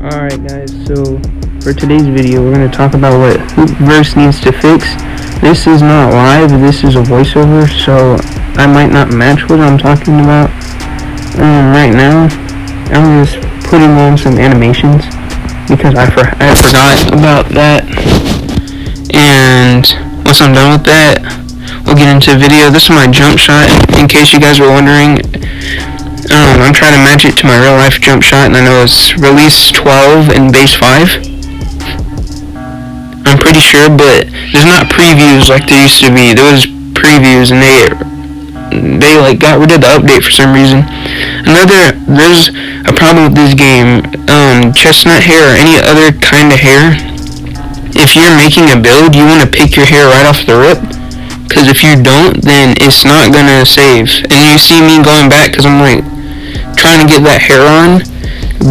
Alright guys, so for today's video we're going to talk about what Hoopverse needs to fix. This is not live, this is a voiceover, so I might not match what I'm talking about right now. I'm just putting on some animations because I forgot about that, and once I'm done with that we'll get into the video. This is my jump shot, in case you guys were wondering. I'm trying to match it to my real life jump shot, and I know it's release 12 and base 5. I'm pretty sure, but there's not previews like there used to be. There was previews, and they like got rid of the update for some reason. There's a problem with this game. Chestnut hair or any other kind of hair, if you're making a build, you want to pick your hair right off the rip. Because if you don't, then it's not gonna save. And you see me going back because I'm like trying to get that hair on,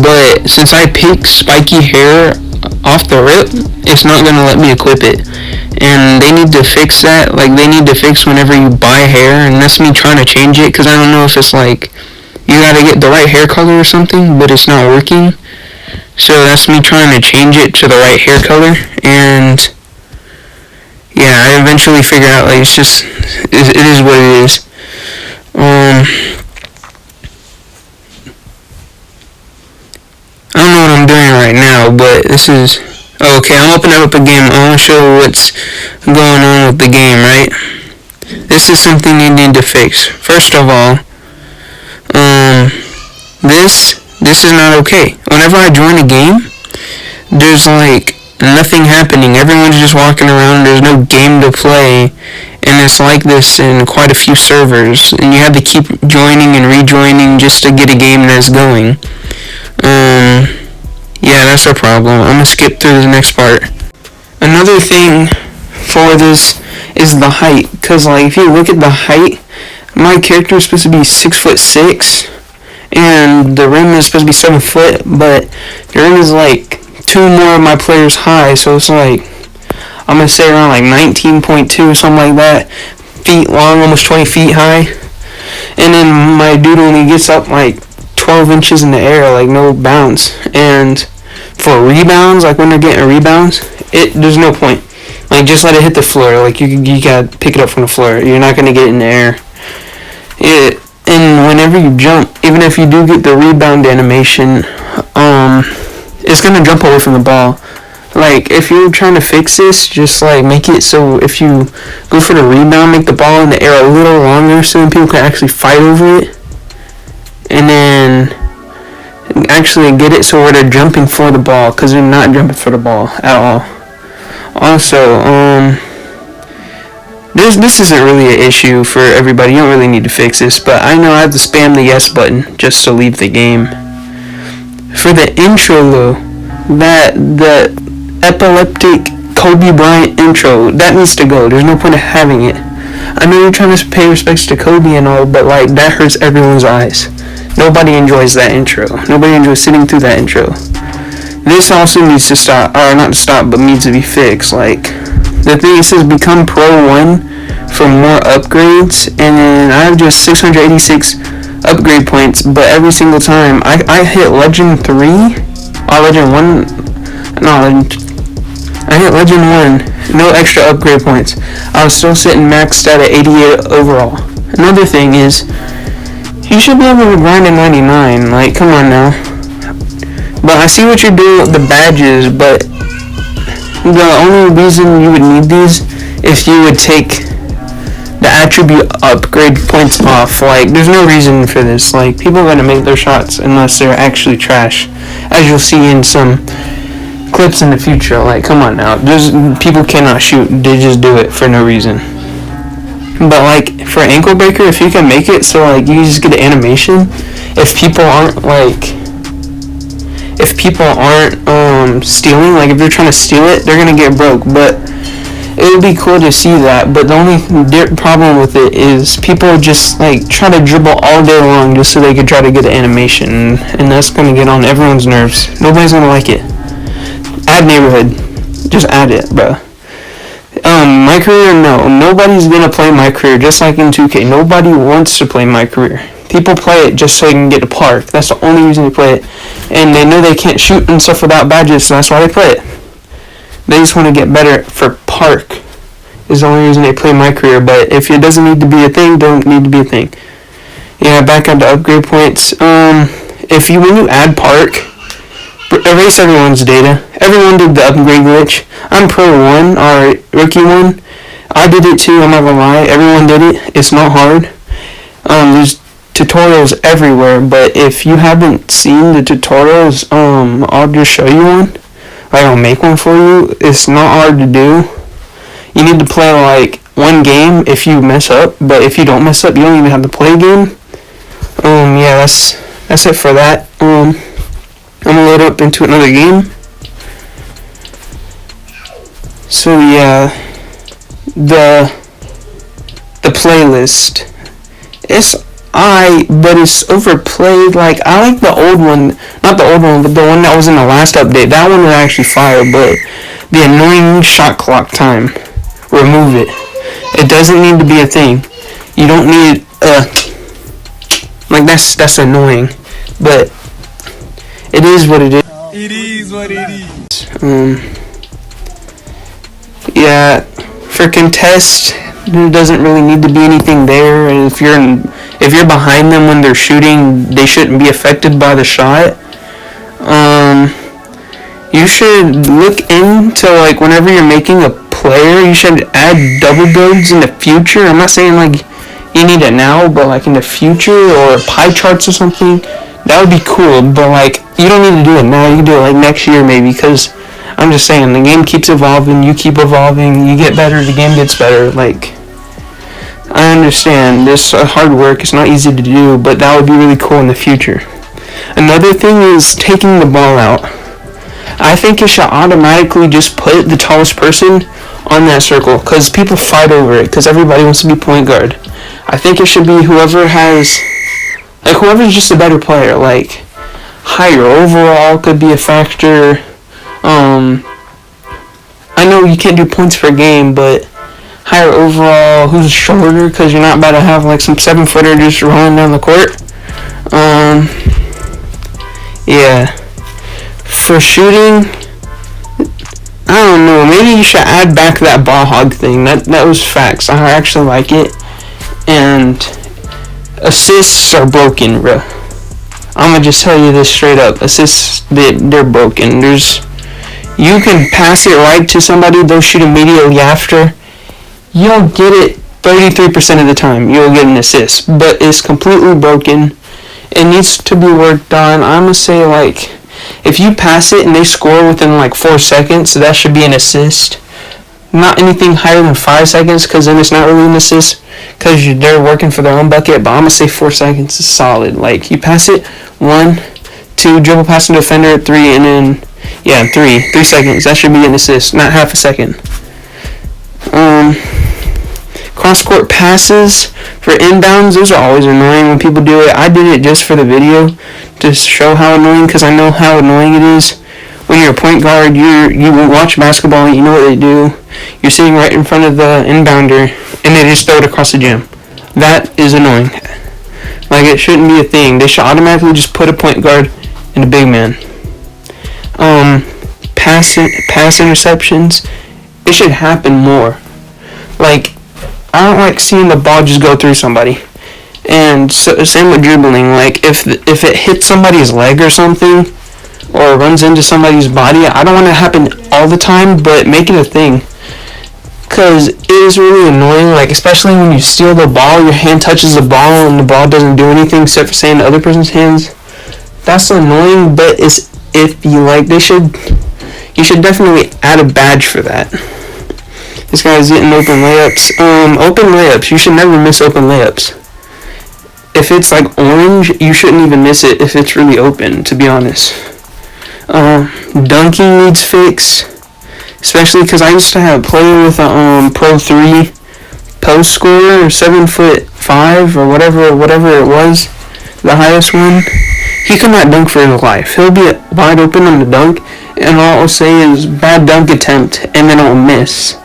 but since I pick spiky hair off the rip, it's not gonna let me equip it. And they need to fix that. Like, they need to fix whenever you buy hair, and that's me trying to change it because I don't know if it's like you gotta get the right hair color or something, but it's not working. So that's me trying to change it to the right hair color, and yeah, I eventually figured out, like, it is what it is. I don't know what I'm doing right now, but this is, okay, I'm opening up a game. I want to show what's going on with the game, right? This is something you need to fix. First of all, this is not okay. Whenever I join a game, there's like nothing happening. Everyone's just walking around. There's no game to play, and it's like this in quite a few servers, and you have to keep joining and rejoining just to get a game that's going. Yeah, that's a problem. I'm gonna skip through the next part. Another thing for this is the height, cause like if you look at the height, my character is supposed to be 6'6", and the rim is supposed to be 7 foot, but the rim is like 2 more of my players high, so it's like, I'm gonna say around like 19.2, something like that, feet long, almost 20 feet high. And then my dude only gets up like 12 inches in the air, like no bounce. And for rebounds, like when they're getting rebounds, there's no point. Like, just let it hit the floor. Like, you gotta pick it up from the floor. You're not gonna get it in the air. And whenever you jump, even if you do get the rebound animation, it's gonna jump away from the ball. Like, if you're trying to fix this, just like make it so if you go for the rebound, make the ball in the air a little longer so then people can actually fight over it, and then actually get it so where they're jumping for the ball, because they're not jumping for the ball at all. Also, this isn't really an issue for everybody. You don't really need to fix this, but I know I have to spam the yes button just to leave the game. For the intro though, the epileptic Kobe Bryant intro, that needs to go. There's no point of having it. I know you're trying to pay respects to Kobe and all, but like, that hurts everyone's eyes. Nobody enjoys that intro. Nobody enjoys sitting through that intro. This also needs to stop, or not to stop, but needs to be fixed. Like, the thing, it says become Pro 1 for more upgrades, and then I have just 686 upgrade points, but every single time I hit Legend 3, or Legend 1, I hit Legend 1, no extra upgrade points. I was still sitting maxed out at 88 overall. Another thing is, you should be able to grind at 99, like, come on now. But I see what you're doing with the badges, but the only reason you would need these if you would take the attribute upgrade points off. Like, there's no reason for this. Like, people are gonna make their shots unless they're actually trash, as you'll see in some clips in the future. Like, come on now, people cannot shoot, they just do it for no reason. But like, for ankle breaker, if you can make it so like you just get an animation, if people aren't stealing, like if they're trying to steal it, they're gonna get broke. But it would be cool to see that. But the only problem with it is people just like try to dribble all day long just so they could try to get an animation, and that's gonna get on everyone's nerves. Nobody's gonna like it. Add neighborhood, just add it, bro. My career, no. Nobody's gonna play my career, just like in 2K. Nobody wants to play my career. People play it just so they can get to park. That's the only reason they play it. And they know they can't shoot and stuff without badges, so that's why they play it. They just want to get better for park. Is the only reason they play My Career. But if it doesn't need to be a thing, don't need to be a thing. Yeah, back on to upgrade points. When you add park, erase everyone's data. Everyone did the upgrade glitch. I'm Pro 1, or Rookie 1. I did it too, I'm not gonna lie. Everyone did it. It's not hard. There's tutorials everywhere, but if you haven't seen the tutorials, I'll just show you one. Like, I'll make one for you. It's not hard to do. You need to play like one game if you mess up, but if you don't mess up, you don't even have to play a game. Yeah, that's it for that. I'm gonna load up into another game. So yeah, the playlist. But it's overplayed. Like, I like the old one, not the old one, but the one that was in the last update. That one was actually fire, but the annoying shot clock time, remove it. It doesn't need to be a thing. You don't need, like, that's annoying, but it is what it is. It is what it is. Yeah, for contest, there doesn't really need to be anything there. And if you're behind them when they're shooting, they shouldn't be affected by the shot. You should look into, like, whenever you're making a player, you should add double builds in the future. I'm not saying like you need it now, but like in the future, or pie charts or something. That would be cool, but like, you don't need to do it now. You can do it like next year maybe, because I'm just saying, the game keeps evolving, you keep evolving, you get better, the game gets better. Like, I understand this hard work, it's not easy to do, but that would be really cool in the future. Another thing is taking the ball out. I think it should automatically just put the tallest person on that circle, because people fight over it, because everybody wants to be point guard. I think it should be whoever's just a better player. Like, higher overall could be a factor. I know you can't do points per game, but higher overall, who's shorter, because you're not about to have like some 7-footer just rolling down the court. Yeah. For shooting, I don't know, maybe you should add back that ball hog thing. That was facts. I actually like it. And assists are broken, bro. I'm gonna just tell you this straight up. Assists, they're broken. You can pass it right to somebody, they'll shoot immediately after. You'll get it 33% of the time. You'll get an assist. But it's completely broken. It needs to be worked on. I'm gonna say, like, if you pass it and they score within like 4 seconds, that should be an assist. Not anything higher than 5 seconds, because then it's not really an assist, because they're working for their own bucket. But I'm gonna say 4 seconds is solid. Like, you pass it, 1, 2, dribble past the defender, 3, and then 3 seconds. That should be an assist, not half a second. Cross court passes for inbounds, those are always annoying when people do it. I did it just for the video to show how annoying, because I know how annoying it is. When you're a point guard, you watch basketball, you know what they do. You're sitting right in front of the inbounder, and they just throw it across the gym. That is annoying. Like, it shouldn't be a thing. They should automatically just put a point guard and a big man. Pass interceptions, it should happen more. Like, I don't like seeing the ball just go through somebody. And so, same with dribbling. Like, if it hits somebody's leg or something, or runs into somebody's body, I don't want it to happen all the time, but make it a thing. Because it is really annoying, like, especially when you steal the ball, your hand touches the ball, and the ball doesn't do anything except for staying in the other person's hands. That's annoying, but it's iffy. Like, you should definitely add a badge for that. This guy's getting open layups. Open layups. You should never miss open layups. If it's like orange, you shouldn't even miss it if it's really open, to be honest. Dunking needs fixed. Especially because I used to have a player with a Pro 3 post scorer, or 7'5", or whatever it was, the highest one. He could not dunk for his life. He'll be wide open on the dunk, and all I'll say is bad dunk attempt, and then I'll miss.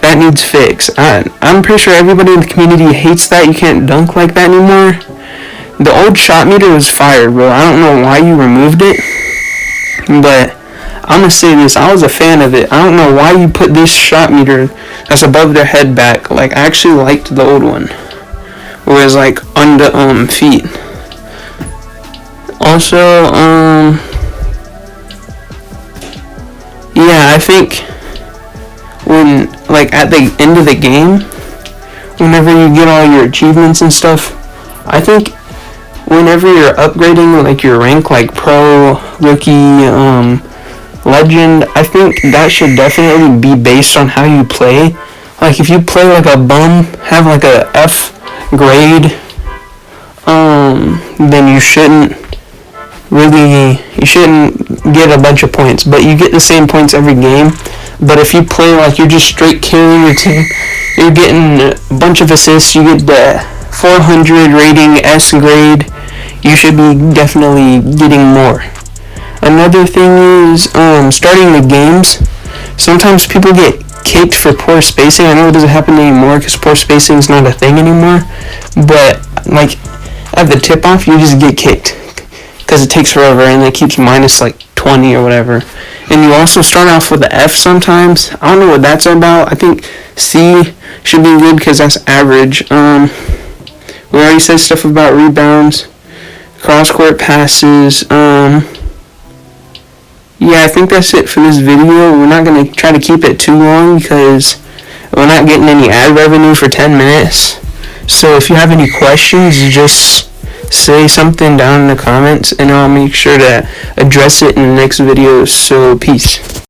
That needs fixed. I'm pretty sure everybody in the community hates that you can't dunk like that anymore. The old shot meter was fire, bro. I don't know why you removed it, but I'm gonna say this. I was a fan of it. I don't know why you put this shot meter that's above their head back. Like, I actually liked the old one, where it was like under feet. Also, yeah, I think when, like, at the end of the game, whenever you get all your achievements and stuff, I think whenever you're upgrading, like, your rank, like pro, rookie, legend, I think that should definitely be based on how you play. Like, if you play like a bum, have like a F grade, then you shouldn't get a bunch of points, but you get the same points every game. But if you play like you're just straight killing your team, you're getting a bunch of assists, you get the 400 rating S grade, you should be definitely getting more. Another thing is starting the games. Sometimes people get kicked for poor spacing. I know it doesn't happen anymore because poor spacing is not a thing anymore, but like at the tip off you just get kicked because it takes forever and it keeps minus like 20 or whatever. And you also start off with an F sometimes. I don't know what that's about. I think C should be good because that's average. We already said stuff about rebounds, cross-court passes. Yeah, I think that's it for this video. We're not going to try to keep it too long because we're not getting any ad revenue for 10 minutes. So if you have any questions, just say something down in the comments and I'll make sure to address it in the next video. So peace.